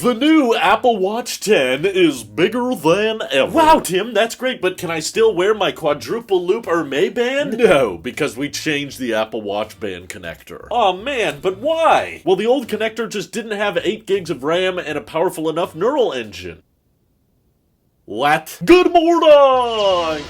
The new Apple Watch 10 is bigger than ever. Wow, Tim, that's great, but can I still wear my quadruple loop Hermé band? No, because we changed the Apple Watch band connector. Oh man, but why? Well, the old connector just didn't have 8 gigs of RAM and a powerful enough neural engine. What? Good morning!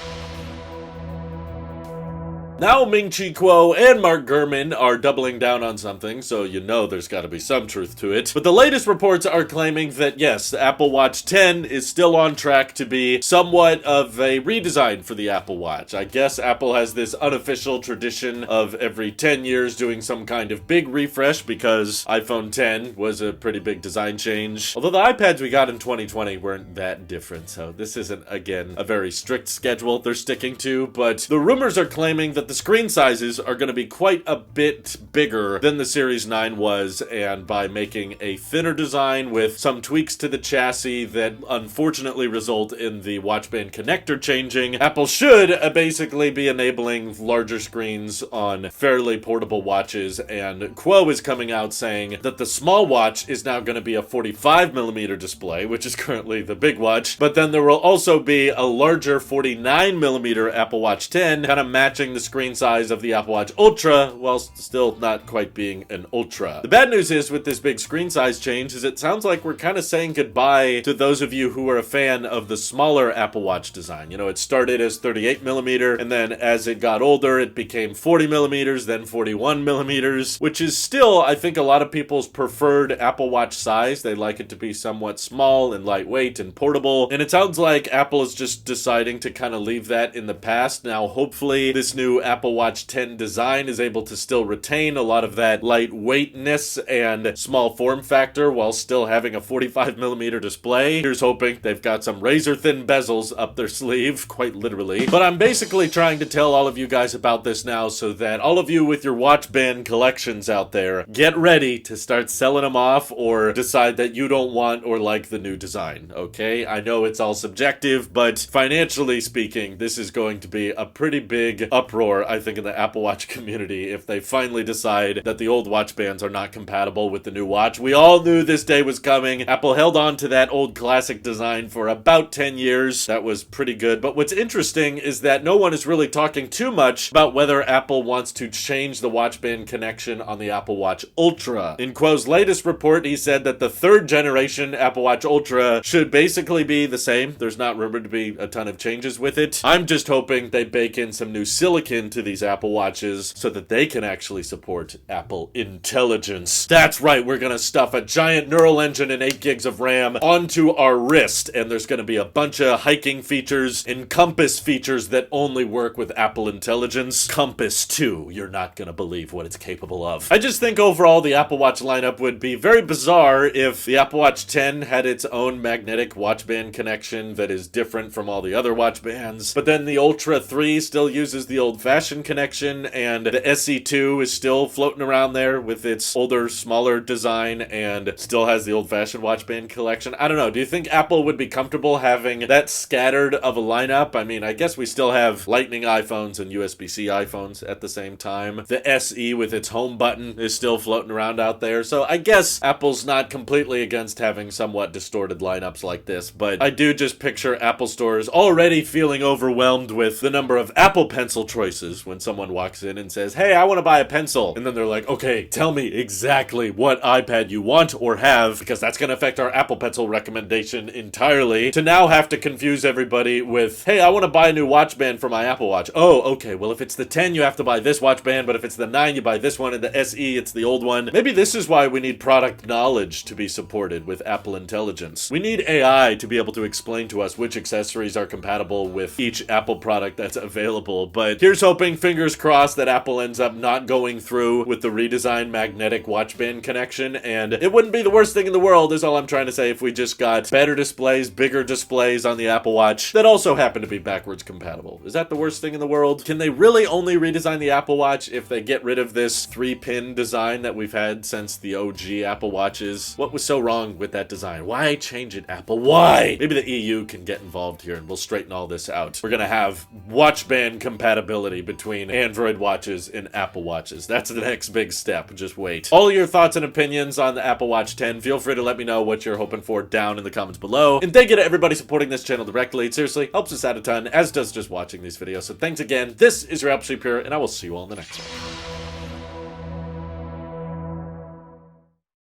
Now Ming-Chi Kuo and Mark Gurman are doubling down on something, so you know there's gotta be some truth to it. But the latest reports are claiming that yes, the Apple Watch 10 is still on track to be somewhat of a redesign for the Apple Watch. I guess Apple has this unofficial tradition of every 10 years doing some kind of big refresh because iPhone 10 was a pretty big design change. Although the iPads we got in 2020 weren't that different, so this isn't, again, a very strict schedule they're sticking to, but the rumors are claiming that the screen sizes are going to be quite a bit bigger than the Series 9 was, and by making a thinner design with some tweaks to the chassis that unfortunately result in the watch band connector changing, Apple should basically be enabling larger screens on fairly portable watches, and Kuo is coming out saying that the small watch is now going to be a 45mm display, which is currently the big watch, but then there will also be a larger 49mm Apple Watch 10, kind of matching the screen size of the Apple Watch Ultra, while still not quite being an Ultra. The bad news is with this big screen size change is it sounds like we're kind of saying goodbye to those of you who are a fan of the smaller Apple Watch design. You know, it started as 38mm, and then as it got older, it became 40mm, then 41mm, which is still, I think, a lot of people's preferred Apple Watch size. They like it to be somewhat small and lightweight and portable, and it sounds like Apple is just deciding to kind of leave that in the past. Now, hopefully, this new Apple Watch 10 design is able to still retain a lot of that lightweightness and small form factor while still having a 45mm display. Here's hoping they've got some razor thin bezels up their sleeve, quite literally. But I'm basically trying to tell all of you guys about this now so that all of you with your watch band collections out there, get ready to start selling them off or decide that you don't want or like the new design, okay? I know it's all subjective, but financially speaking, this is going to be a pretty big uproar, I think, in the Apple Watch community if they finally decide that the old watch bands are not compatible with the new watch. We all knew this day was coming. Apple held on to that old classic design for about 10 years. That was pretty good. But what's interesting is that no one is really talking too much about whether Apple wants to change the watch band connection on the Apple Watch Ultra. In Kuo's latest report, he said that the 3rd generation Apple Watch Ultra should basically be the same. There's not rumored to be a ton of changes with it. I'm just hoping they bake in some new silicon to these Apple Watches so that they can actually support Apple Intelligence. That's right, we're gonna stuff a giant neural engine and 8 gigs of RAM onto our wrist, and there's gonna be a bunch of hiking features and compass features that only work with Apple Intelligence. Compass 2, you're not gonna believe what it's capable of. I just think overall the Apple Watch lineup would be very bizarre if the Apple Watch 10 had its own magnetic watch band connection that is different from all the other watch bands, but then the Ultra 3 still uses the old-fashioned connection, and the SE2 is still floating around there with its older, smaller design and still has the old-fashioned watch band collection. I don't know, do you think Apple would be comfortable having that scattered of a lineup? I mean, I guess we still have Lightning iPhones and USB-C iPhones at the same time. The SE with its home button is still floating around out there, so I guess Apple's not completely against having somewhat distorted lineups like this, but I do just picture Apple stores already feeling overwhelmed with the number of Apple Pencil choices when someone walks in and says, hey, I want to buy a pencil. And then they're like, okay, tell me exactly what iPad you want or have, because that's going to affect our Apple Pencil recommendation entirely, to now have to confuse everybody with, hey, I want to buy a new watch band for my Apple Watch. Oh, okay, well, if it's the 10, you have to buy this watch band, but if it's the 9, you buy this one, and the SE, it's the old one. Maybe this is why we need product knowledge to be supported with Apple Intelligence. We need AI to be able to explain to us which accessories are compatible with each Apple product that's available, but here's hoping, fingers crossed, that Apple ends up not going through with the redesigned magnetic watch band connection, and it wouldn't be the worst thing in the world, is all I'm trying to say, if we just got better displays, bigger displays on the Apple Watch that also happen to be backwards compatible. Is that the worst thing in the world? Can they really only redesign the Apple Watch if they get rid of this 3-pin design that we've had since the OG Apple Watches? What was so wrong with that design? Why change it, Apple? Why? Maybe the EU can get involved here and we'll straighten all this out. We're gonna have watch band compatibility eventually between Android watches and Apple watches. That's the next big step. Just wait. All your thoughts and opinions on the Apple Watch 10, feel free to let me know what you're hoping for down in the comments below. And thank you to everybody supporting this channel directly. It seriously helps us out a ton, as does just watching these videos. So thanks again. This is your absolute pure, and I will see you all in the next one.